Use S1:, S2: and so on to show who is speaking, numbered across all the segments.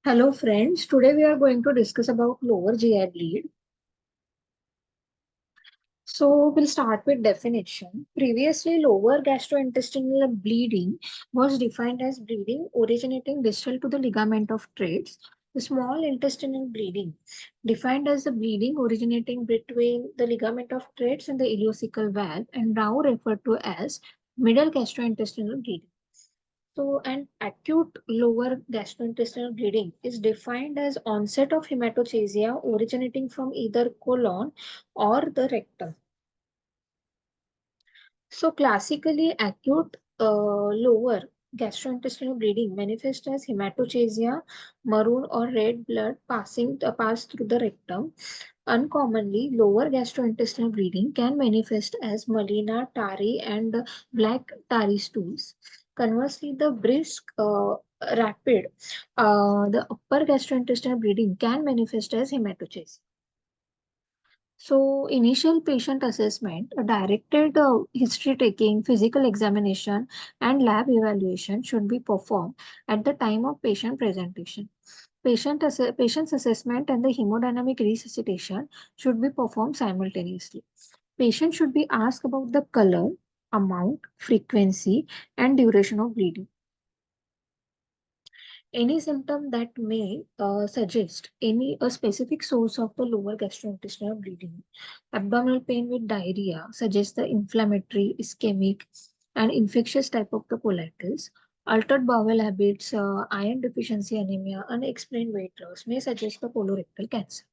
S1: Hello friends, today we are going to discuss about lower GI bleed. So we'll start with definition. Previously, lower gastrointestinal bleeding was defined as bleeding originating distal to the ligament of Treitz. The small intestinal bleeding, defined as the bleeding originating between the ligament of Treitz and the ileocecal valve, and now referred to as middle gastrointestinal bleeding. So, an acute lower gastrointestinal bleeding is defined as onset of hematochezia originating from either colon or the rectum. So, classically, acute lower gastrointestinal bleeding manifests as hematochezia, maroon or red blood pass through the rectum. Uncommonly, lower gastrointestinal bleeding can manifest as melena, tarry, and black tarry stools. Conversely, the brisk, rapid, the upper gastrointestinal bleeding can manifest as hematochezia. So, initial patient assessment, a directed history taking, physical examination, and lab evaluation should be performed at the time of patient presentation. Patient's assessment and the hemodynamic resuscitation should be performed simultaneously. Patient should be asked about the color, amount, frequency, and duration of bleeding. Any symptom that may suggest any a specific source of the lower gastrointestinal bleeding. Abdominal pain with diarrhea suggests the inflammatory, ischemic, and infectious type of the colitis. Altered bowel habits, iron deficiency anemia, unexplained weight loss may suggest the colorectal cancer.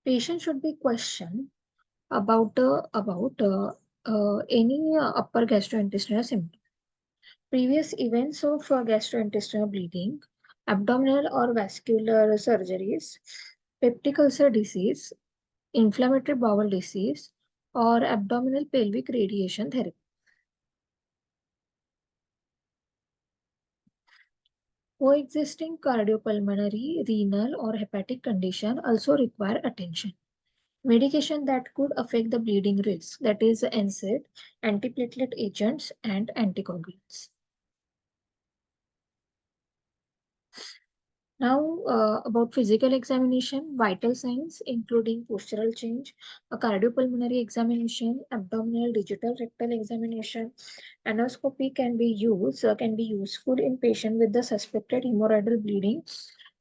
S1: Patient should be questioned about any upper gastrointestinal symptom. Previous events of gastrointestinal bleeding, abdominal or vascular surgeries, peptic ulcer disease, inflammatory bowel disease, or abdominal pelvic radiation therapy. Coexisting cardiopulmonary, renal, or hepatic condition also require attention. Medication that could affect the bleeding risk, that is NSAID, antiplatelet agents, and anticoagulants. Now, about physical examination, vital signs including postural change, a cardiopulmonary examination, abdominal digital rectal examination, endoscopy can be useful in patient with the suspected hemorrhageal bleeding,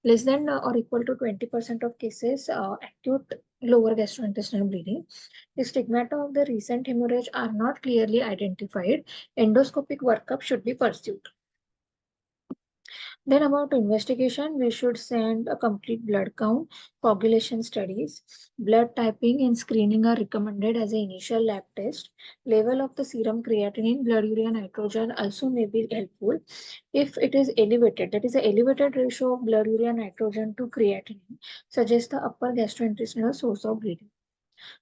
S1: less than or equal to 20% of cases, acute lower gastrointestinal bleeding. The stigmata of the recent hemorrhage are not clearly identified. Endoscopic workup should be pursued. Then about investigation, we should send a complete blood count, coagulation studies, blood typing and screening are recommended as an initial lab test. Level of the serum creatinine, blood urea nitrogen also may be helpful. If it is elevated, that is the elevated ratio of blood urea nitrogen to creatinine, suggests the upper gastrointestinal source of bleeding.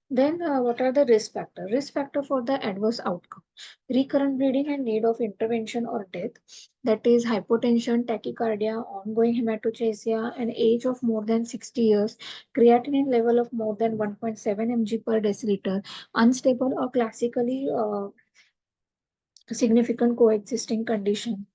S1: Then, what are the risk factors? Risk factor for the adverse outcome: recurrent bleeding and need of intervention or death. That is hypotension, tachycardia, ongoing hematochezia, an age of more than 60 years, creatinine level of more than 1.7 mg per deciliter, unstable or classically significant coexisting condition.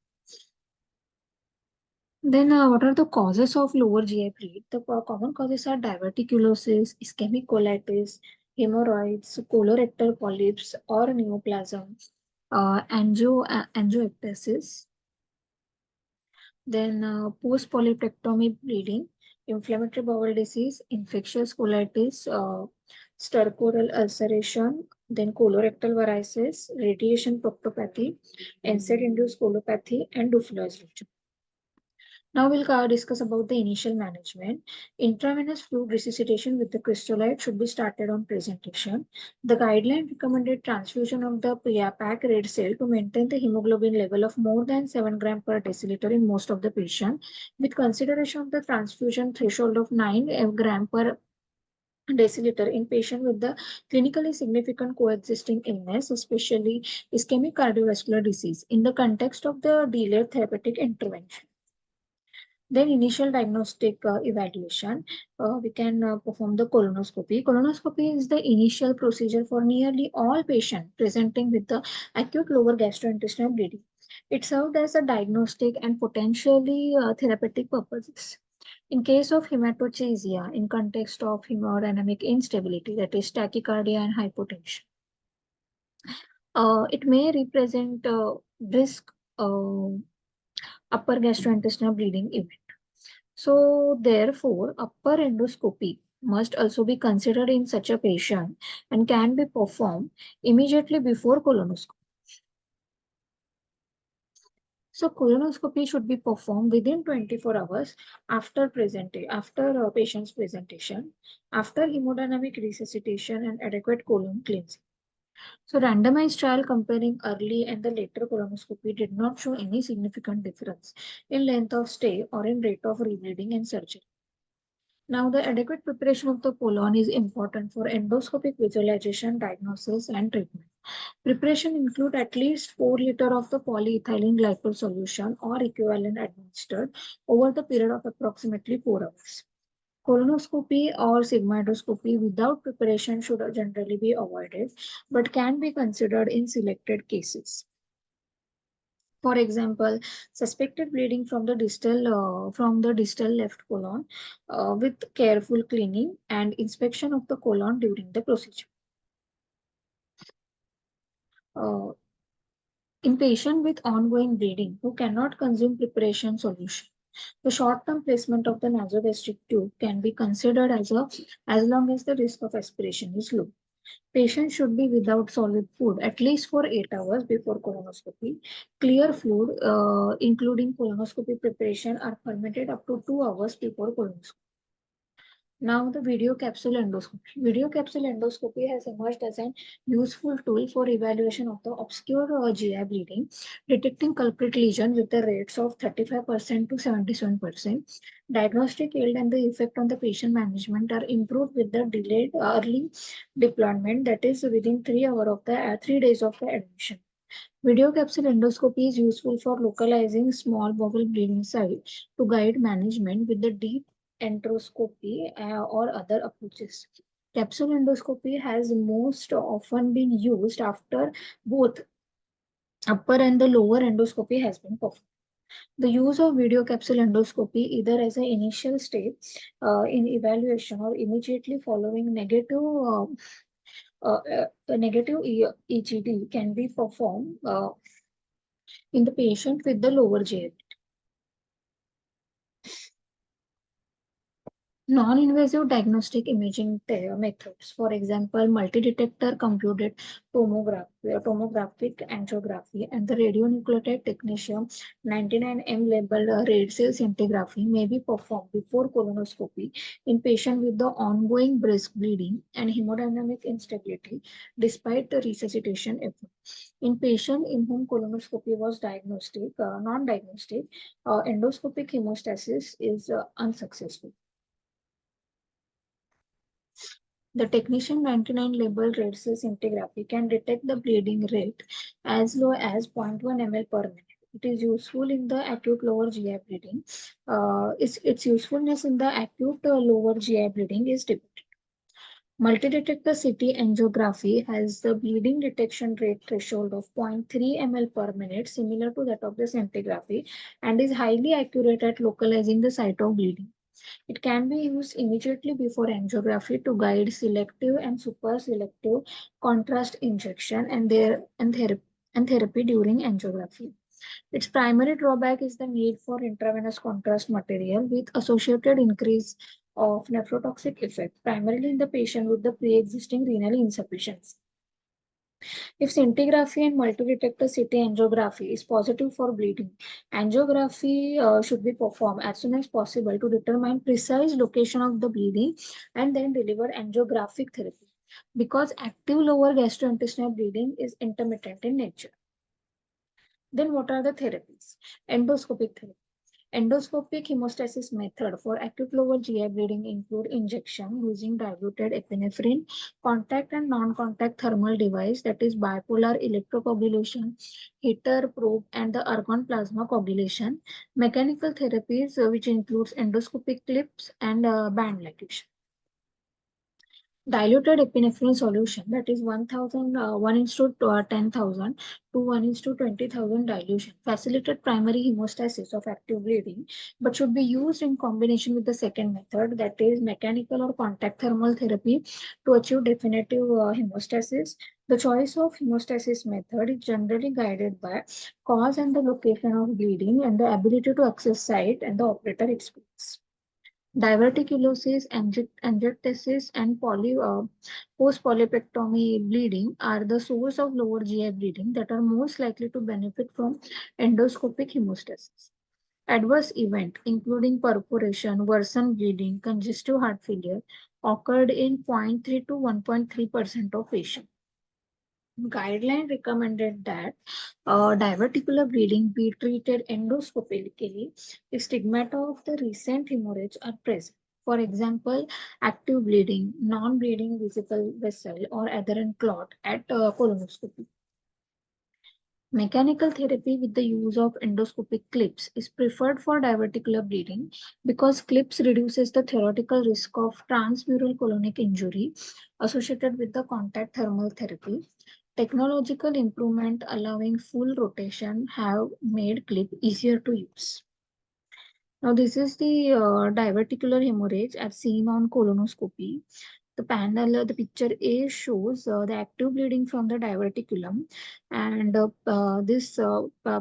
S1: Then, what are the causes of lower GI bleed? The common causes are diverticulosis, ischemic colitis, hemorrhoids, colorectal polyps or neoplasm, angioectasis. Then, post-polypectomy bleeding, inflammatory bowel disease, infectious colitis, stercoral ulceration, then colorectal varices, radiation proctopathy, NSAID-induced colopathy, and Duflo's rupture. Now we'll discuss about the initial management. Intravenous fluid resuscitation with the crystolite should be started on presentation. The guideline recommended transfusion of the PAPAC red cell to maintain the hemoglobin level of more than 7 gram per deciliter in most of the patient, with consideration of the transfusion threshold of 9 gram per deciliter in patient with the clinically significant coexisting illness, especially ischemic cardiovascular disease, in the context of the delayed therapeutic intervention. Then initial diagnostic evaluation, we can perform the colonoscopy. Colonoscopy is the initial procedure for nearly all patients presenting with the acute lower gastrointestinal bleeding. It served as a diagnostic and potentially therapeutic purposes. In case of hematochezia, in context of hemodynamic instability, that is tachycardia and hypotension, it may represent brisk uh, upper gastrointestinal bleeding event. So, therefore, upper endoscopy must also be considered in such a patient and can be performed immediately before colonoscopy. So colonoscopy should be performed within 24 hours after patient's presentation, after hemodynamic resuscitation and adequate colon cleansing. So randomized trial comparing early and the later colonoscopy did not show any significant difference in length of stay or in rate of rebleeding and surgery. Now, the adequate preparation of the colon is important for endoscopic visualization, diagnosis, and treatment. Preparation include at least 4 liters of the polyethylene glycol solution or equivalent administered over the period of approximately 4 hours. Colonoscopy or sigmoidoscopy without preparation should generally be avoided, but can be considered in selected cases. For example, suspected bleeding from the distal left colon with careful cleaning and inspection of the colon during the procedure. Uh, in patient with ongoing bleeding who cannot consume preparation solution, the short-term placement of the nasogastric tube can be considered as long as the risk of aspiration is low. Patients should be without solid food at least for 8 hours before colonoscopy. Clear food, including colonoscopy preparation, are permitted up to 2 hours before colonoscopy. Now, the video capsule endoscopy. Video capsule endoscopy has emerged as an useful tool for evaluation of the obscure GI bleeding, detecting culprit lesion with the rates of 35% to 77%. Diagnostic yield and the effect on the patient management are improved with the delayed early deployment, that is within 3 hours of the 3 days of the admission. Video capsule endoscopy is useful for localizing small bowel bleeding sites to guide management with the deep enteroscopy or other approaches. Capsule endoscopy has most often been used after both upper and the lower endoscopy has been performed. The use of video capsule endoscopy either as an initial step in evaluation or immediately following negative EGD can be performed in the patient with the lower GI. Non-invasive diagnostic imaging methods, for example, multi-detector computed tomographic angiography, and the radionuclide technetium 99M labeled red cell scintigraphy may be performed before colonoscopy in patient with the ongoing brisk bleeding and hemodynamic instability despite the resuscitation effort. In patient in whom colonoscopy was non-diagnostic, endoscopic hemostasis is unsuccessful. The technetium 99 labeled red cell scintigraphy can detect the bleeding rate as low as 0.1 ml per minute. It is useful in the acute lower GI bleeding. Its usefulness in the acute lower GI bleeding is debated. Multi-detector CT angiography has the bleeding detection rate threshold of 0.3 ml per minute, similar to that of the scintigraphy, and is highly accurate at localizing the site of bleeding. It can be used immediately before angiography to guide selective and super selective contrast injection and therapy during angiography. Its primary drawback is the need for intravenous contrast material with associated increase of nephrotoxic effect, primarily in the patient with the pre-existing renal insufficiency. If scintigraphy and multi-detector CT angiography is positive for bleeding, angiography should be performed as soon as possible to determine precise location of the bleeding and then deliver angiographic therapy because active lower gastrointestinal bleeding is intermittent in nature. Then what are the therapies? Endoscopic therapy. Endoscopic hemostasis method for acute lower GI bleeding include injection using diluted epinephrine, contact and non-contact thermal device, that is bipolar electrocoagulation, heater probe, and the argon plasma coagulation. Mechanical therapies which includes endoscopic clips and band ligation. Diluted epinephrine solution, that is 1000, 1 is to 10,000 to 1 is to 20,000 dilution, facilitate primary hemostasis of active bleeding, but should be used in combination with the second method, that is mechanical or contact thermal therapy, to achieve definitive hemostasis. The choice of hemostasis method is generally guided by cause and the location of bleeding and the ability to access site and the operator experience. Diverticulosis, angiectasis, and post-polypectomy bleeding are the source of lower GI bleeding that are most likely to benefit from endoscopic hemostasis. Adverse event, including perforation, worsened bleeding, congestive heart failure, occurred in 0.3 to 1.3% of patients. Guideline recommended that diverticular bleeding be treated endoscopically if stigmata of the recent hemorrhage are present. For example, active bleeding, non-bleeding visible vessel, or adherent clot at colonoscopy. Mechanical therapy with the use of endoscopic clips is preferred for diverticular bleeding because clips reduces the theoretical risk of transmural colonic injury associated with the contact thermal therapy. Technological improvement allowing full rotation have made clip easier to use. Now this is the diverticular hemorrhage as seen on colonoscopy. The picture A shows the active bleeding from the diverticulum, and this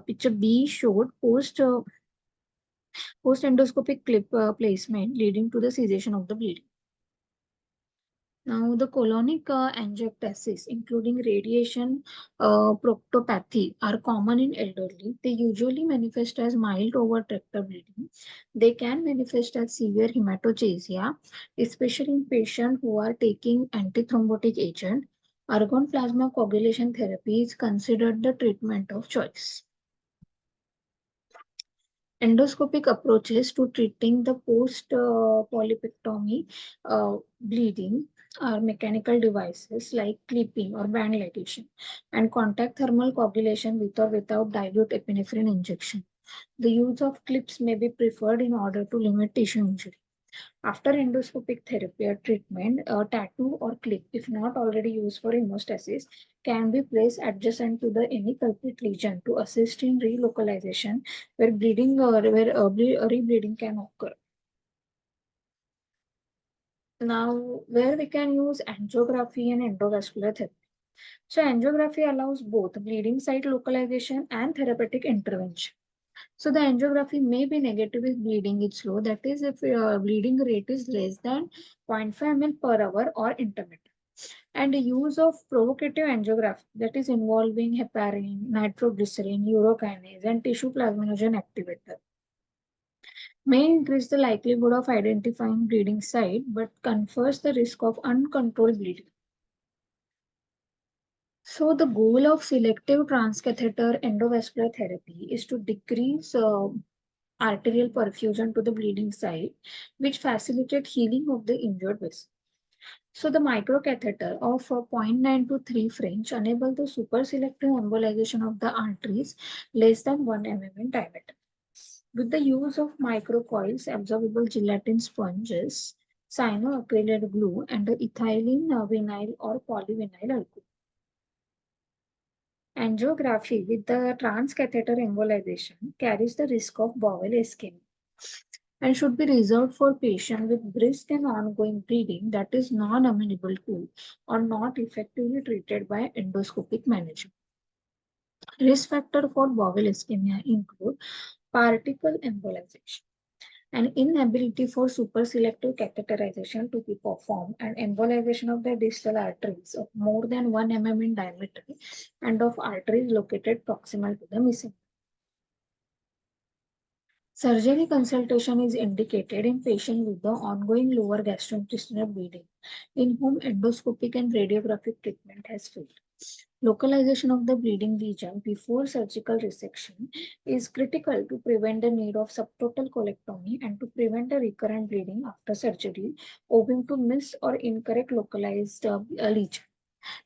S1: picture B showed post endoscopic clip placement leading to the cessation of the bleeding. Now, the colonic angiectasis, including radiation proctopathy, are common in elderly. They usually manifest as mild overtractor bleeding. They can manifest as severe hematochezia, especially in patients who are taking antithrombotic agent. Argon plasma coagulation therapy is considered the treatment of choice. Endoscopic approaches to treating the post-polypectomy bleeding are mechanical devices like clipping or band ligation and contact thermal coagulation with or without dilute epinephrine injection. The use of clips may be preferred in order to limit tissue injury. After endoscopic therapy or treatment, a tattoo or clip, if not already used for hemostasis, can be placed adjacent to the any culprit lesion to assist in relocalization where bleeding or where rebleeding can occur. Now, where we can use angiography and endovascular therapy. So, angiography allows both bleeding site localization and therapeutic intervention. So the angiography may be negative if bleeding is slow. That is, if bleeding rate is less than 0.5 ml per hour or intermittent. And the use of provocative angiography, that is involving heparin, nitroglycerin, urokinase, and tissue plasminogen activator, may increase the likelihood of identifying bleeding site, but confers the risk of uncontrolled bleeding. So the goal of selective transcatheter endovascular therapy is to decrease arterial perfusion to the bleeding site, which facilitate healing of the injured vessel. So the microcatheter of 0.9 to 3 French enable the superselective embolization of the arteries less than 1 mm in diameter. With the use of microcoils, absorbable gelatin sponges, cyanoacrylate glue, and the ethylene vinyl or polyvinyl alcohol. Angiography with the transcatheter embolization carries the risk of bowel ischemia and should be reserved for patients with brisk and ongoing bleeding that is non-amenable to or not effectively treated by endoscopic management. Risk factor for bowel ischemia include particle embolization, an inability for superselective catheterization to be performed, and embolization of the distal arteries of more than 1 mm in diameter and of arteries located proximal to the mesentery. Surgery consultation is indicated in patients with the ongoing lower gastrointestinal bleeding, in whom endoscopic and radiographic treatment has failed. Localization of the bleeding region before surgical resection is critical to prevent the need of subtotal colectomy and to prevent a recurrent bleeding after surgery owing to miss or incorrect localized lesion.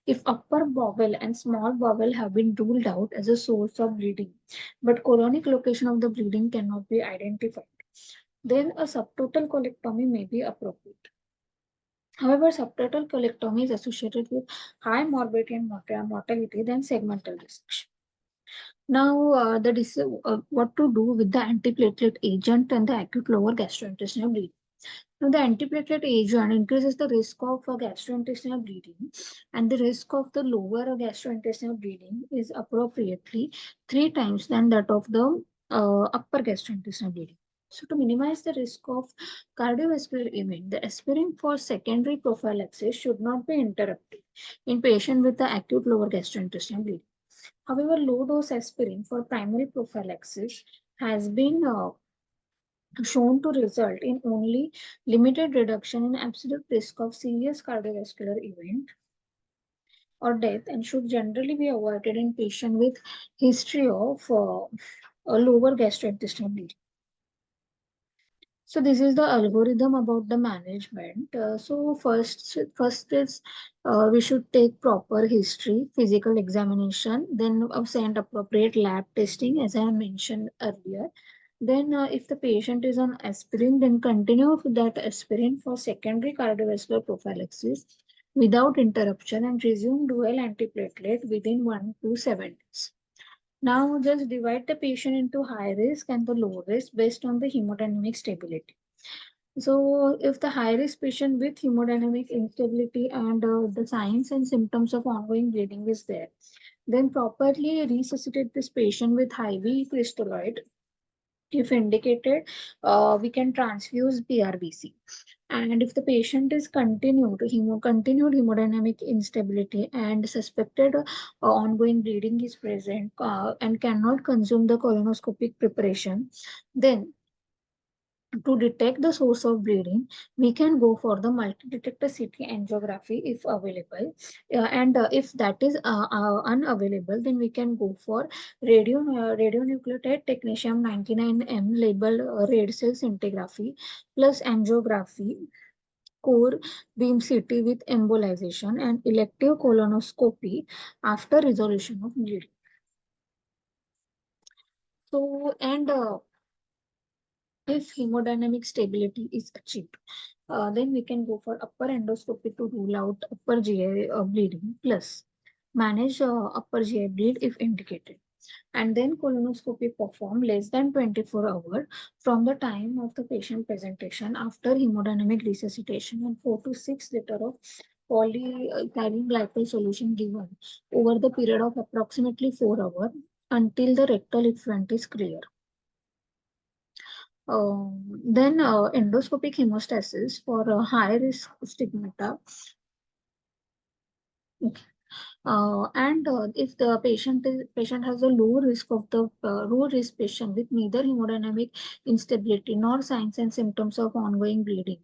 S1: If upper bowel and small bowel have been ruled out as a source of bleeding, but colonic location of the bleeding cannot be identified, then a subtotal colectomy may be appropriate. However, subtotal colectomy is associated with high morbidity and mortality than segmental resection. Now, what to do with the antiplatelet agent and the acute lower gastrointestinal bleeding. Now, the antiplatelet agent increases the risk of gastrointestinal bleeding, and the risk of the lower gastrointestinal bleeding is appropriately 3 times than that of the upper gastrointestinal bleeding. So, to minimize the risk of cardiovascular event, the aspirin for secondary prophylaxis should not be interrupted in patient with the acute lower gastrointestinal bleeding. However, low dose aspirin for primary prophylaxis has been shown to result in only limited reduction in absolute risk of serious cardiovascular event or death and should generally be avoided in patients with history of a lower gastrointestinal bleeding. So this is the algorithm about the management. So first is we should take proper history, physical examination, then send appropriate lab testing as I mentioned earlier. Then if the patient is on aspirin, then continue with that aspirin for secondary cardiovascular prophylaxis without interruption and resume dual antiplatelet within 1 to 7 days. Now just divide the patient into high risk and the low risk based on the hemodynamic stability. So if the high risk patient with hemodynamic instability and the signs and symptoms of ongoing bleeding is there, then properly resuscitate this patient with IV crystalloid. If indicated, we can transfuse PRBC. And if the patient is continued hemodynamic instability and suspected ongoing bleeding is present and cannot consume the colonoscopic preparation, then to detect the source of bleeding, we can go for the multi-detector CT angiography if available. And if that is unavailable, then we can go for radionuclide technetium 99M labeled red cell scintigraphy plus angiography, core beam CT with embolization and elective colonoscopy after resolution of bleeding. So, and if hemodynamic stability is achieved, then we can go for upper endoscopy to rule out upper GI bleeding plus manage upper GI bleed if indicated. And then colonoscopy performed less than 24 hours from the time of the patient presentation after hemodynamic resuscitation and 4 to 6 liter of polyethylene glycol solution given over the period of approximately 4 hours until the rectal effluent is clear. Then endoscopic hemostasis for high risk stigmata. Okay. And if the patient has a low risk of the low risk patient with neither hemodynamic instability nor signs and symptoms of ongoing bleeding,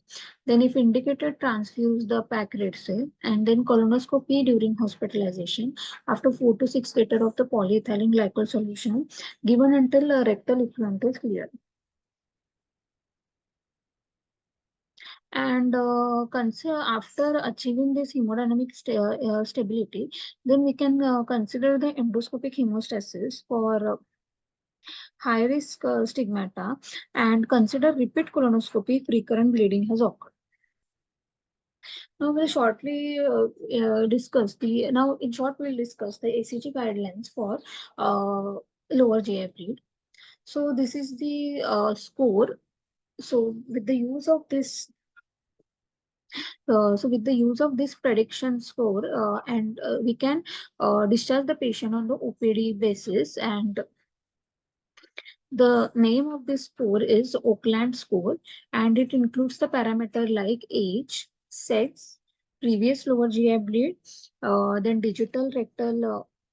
S1: then if indicated, transfuse the packed red cell and then colonoscopy during hospitalization after 4 to 6 liter of the polyethylene glycol solution given until rectal effluent is clear. And consider after achieving this hemodynamic stability, then we can consider the endoscopic hemostasis for high risk stigmata and consider repeat colonoscopy if recurrent bleeding has occurred. Now we'll shortly discuss the now in short we'll discuss the ACG guidelines for lower GI bleed. So this is the score. So with the use of this with the use of this prediction score, and we can discharge the patient on the OPD basis. And the name of this score is Oakland score, and it includes the parameter like age, sex, previous lower GI bleed, then digital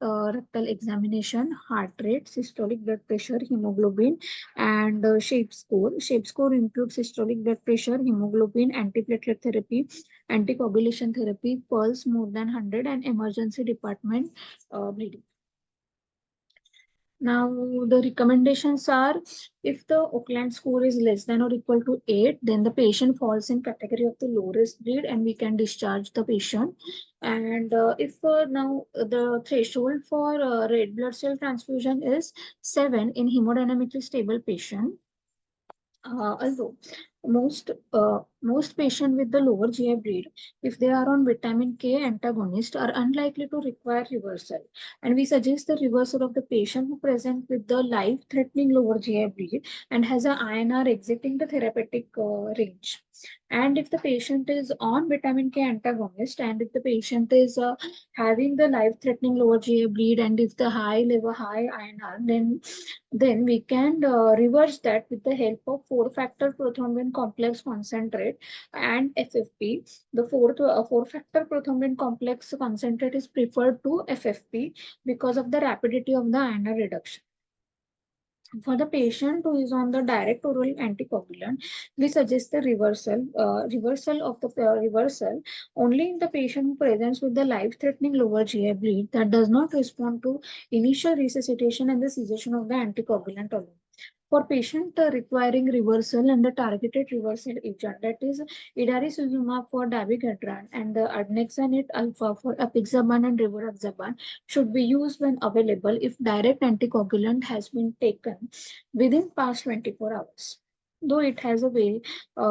S1: rectal examination, heart rate, systolic blood pressure, hemoglobin, and shape score. Shape score includes systolic blood pressure, hemoglobin, antiplatelet therapy, anticoagulation therapy, pulse more than 100, and emergency department bleeding. Now, the recommendations are if the Oakland score is less than or equal to 8, then the patient falls in category of the low risk bleed and we can discharge the patient. And if now the threshold for red blood cell transfusion is 7 in hemodynamically stable patient, although Most patients with the lower GI bleed, if they are on vitamin K antagonist, are unlikely to require reversal. And we suggest the reversal of the patient who present with the life-threatening lower GI bleed and has a INR exiting the therapeutic range. And if the patient is on vitamin K antagonist, and if the patient is having the life-threatening lower GI bleed, and if the high INR, then we can reverse that with the help of four-factor prothrombin complex concentrate and FFP. The four-factor prothrombin complex concentrate is preferred to FFP because of the rapidity of the INR reduction. For the patient who is on the direct oral anticoagulant, we suggest the reversal only in the patient who presents with the life-threatening lower GI bleed that does not respond to initial resuscitation and the cessation of the anticoagulant alone. For patient requiring reversal and the targeted reversal agent, that is idarucizumab for dabigatran and the adnexanet alpha for apixaban and rivaroxaban, should be used when available if direct anticoagulant has been taken within past 24 hours, though it has a very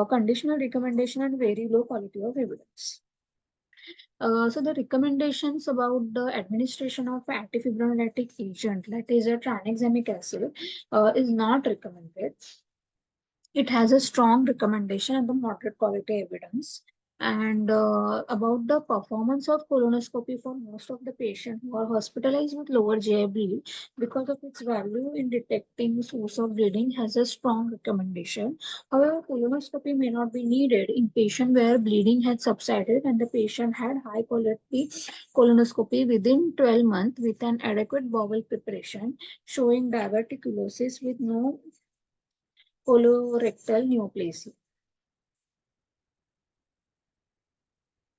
S1: conditional recommendation and very low quality of evidence. So the recommendations about the administration of antifibrinolytic agent, that is a tranexamic acid, is not recommended. It has a strong recommendation and the moderate quality evidence. And about the performance of colonoscopy for most of the patients who are hospitalized with lower GI bleed, because of its value in detecting source of bleeding, has a strong recommendation. However, colonoscopy may not be needed in patient where bleeding had subsided and the patient had high quality colonoscopy within 12 months with an adequate bowel preparation showing diverticulosis with no colorectal neoplasia.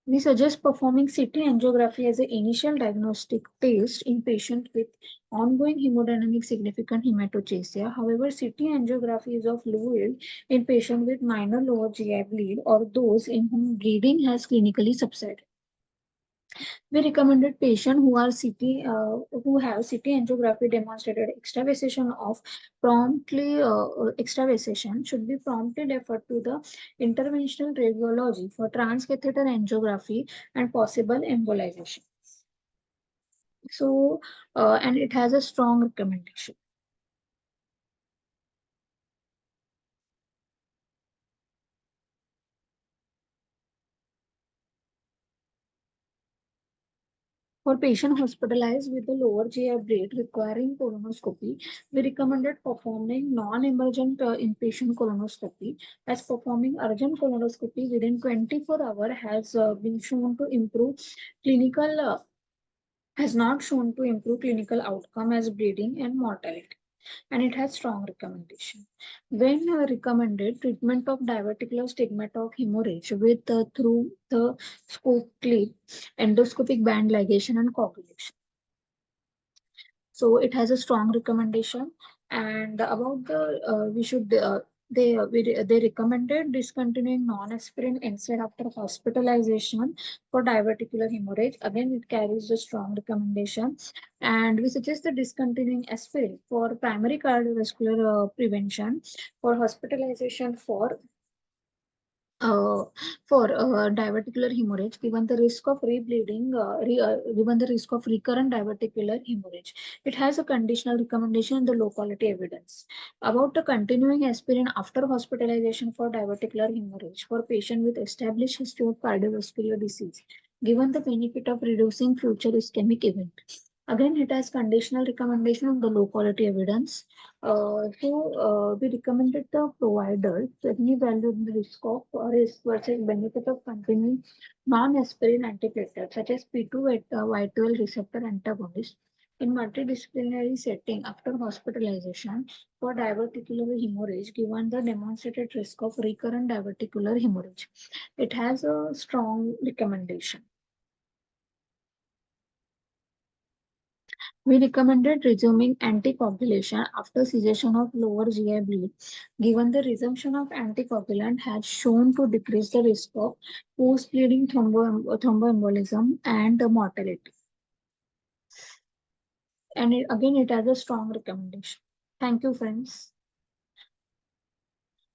S1: We suggest performing CT angiography as an initial diagnostic test in patients with ongoing hemodynamic significant hematochezia. However, CT angiography is of low yield in patients with minor lower GI bleed or those in whom bleeding has clinically subsided. We recommended patients who have CT angiography demonstrated extravasation of extravasation should be promptly referred to the interventional radiology for transcatheter angiography and possible embolization. So, and it has a strong recommendation. For patients hospitalized with a lower GI bleed requiring colonoscopy, we recommended performing non-emergent inpatient colonoscopy, as performing urgent colonoscopy within 24 hours has been shown to improve clinical has not shown to improve clinical outcome as bleeding and mortality, and it has strong recommendation. When recommended, treatment of diverticular stigmata of hemorrhage with through the scope clip, endoscopic band ligation and coagulation. So it has a strong recommendation. And about the we should they recommended discontinuing non-aspirin instead after hospitalization for diverticular hemorrhage. Again, it carries a strong recommendation, and we suggest the discontinuing aspirin for primary cardiovascular prevention for hospitalization uh, for diverticular hemorrhage, given the risk of given the risk of recurrent diverticular hemorrhage. It has a conditional recommendation and the low quality evidence. About the continuing aspirin after hospitalization for diverticular hemorrhage for patient with established history of cardiovascular disease, given the benefit of reducing future ischemic event. Again, it has conditional recommendation on the low quality evidence. We recommended the provider to evaluate the risk versus benefit of continuing non-aspirin antiplatelet such as P2 Y12 receptor antagonist in multidisciplinary setting after hospitalization for diverticular hemorrhage, given the demonstrated risk of recurrent diverticular hemorrhage. It has a strong recommendation. We recommended resuming anticoagulation after cessation of lower GI bleed, given the resumption of anticoagulant has shown to decrease the risk of post-bleeding thromboembolism and mortality. And again, it has a strong recommendation. Thank you, friends.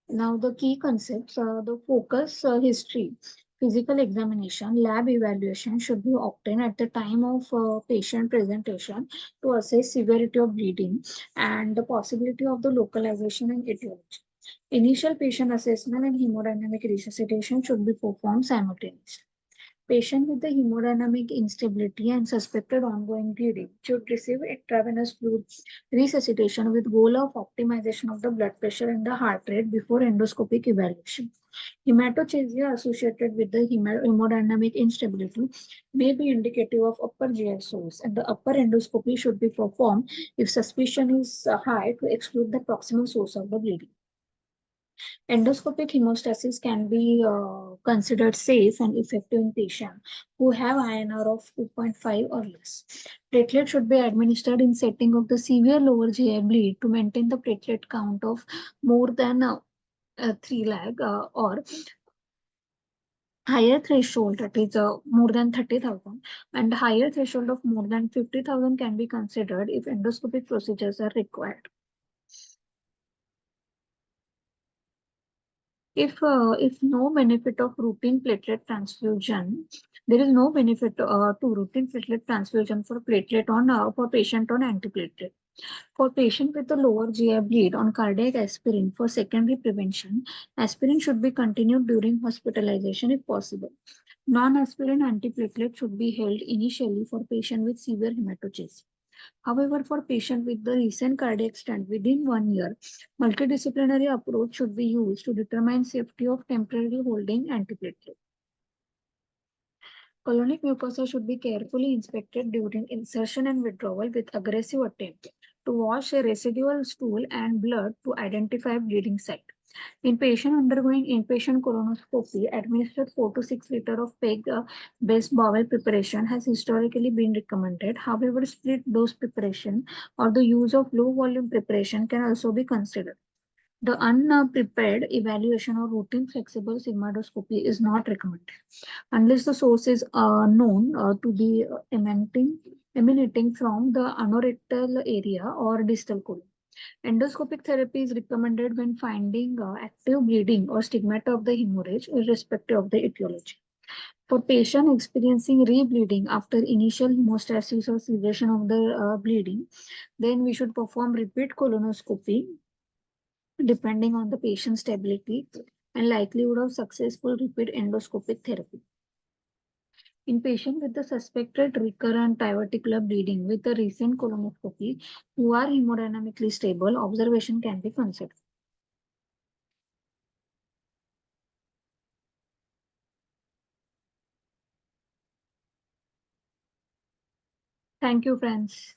S1: Now, the key concepts, the focus history, physical examination, lab evaluation should be obtained at the time of patient presentation to assess severity of bleeding and the possibility of the localization and etiology. Initial patient assessment and hemodynamic resuscitation should be performed simultaneously. Patient with the hemodynamic instability and suspected ongoing bleeding should receive intravenous fluid resuscitation with goal of optimization of the blood pressure and the heart rate before endoscopic evaluation. Hematochezia associated with the hemodynamic instability may be indicative of upper GI source, and the upper endoscopy should be performed if suspicion is high to exclude the proximal source of the bleeding. Endoscopic hemostasis can be considered safe and effective in patients who have INR of 2.5 or less. Platelet should be administered in setting of the severe lower GI bleed to maintain the platelet count of more than 3 lakh or higher threshold, that is more than 30,000, and higher threshold of more than 50,000 can be considered if endoscopic procedures are required. If no benefit of routine platelet transfusion, there is no benefit to routine platelet transfusion for platelet on for patient on antiplatelet. For patient with a lower GI bleed on cardiac aspirin for secondary prevention, aspirin should be continued during hospitalization if possible. Non-aspirin antiplatelet should be held initially for patient with severe hematochezia. However, for patient with the recent cardiac stent within 1 year, multidisciplinary approach should be used to determine safety of temporary holding antiplatelet. Colonic mucosa should be carefully inspected during insertion and withdrawal with aggressive attempt to wash a residual stool and blood to identify bleeding site. In patient undergoing inpatient colonoscopy, administered 4 to 6 liters of PEG-based bowel preparation has historically been recommended. However, split dose preparation or the use of low volume preparation can also be considered. The unprepared evaluation or routine flexible sigmoidoscopy is not recommended unless the source is known to be emanating from the anorectal area or distal colon. Endoscopic therapy is recommended when finding active bleeding or stigmata of the hemorrhage, irrespective of the etiology. For patient experiencing rebleeding after initial hemostasis or cessation of the bleeding, then we should perform repeat colonoscopy depending on the patient's stability and likelihood of successful repeat endoscopic therapy. In patients with the suspected recurrent diverticular bleeding with a recent colonoscopy who are hemodynamically stable, observation can be considered. Thank you, friends.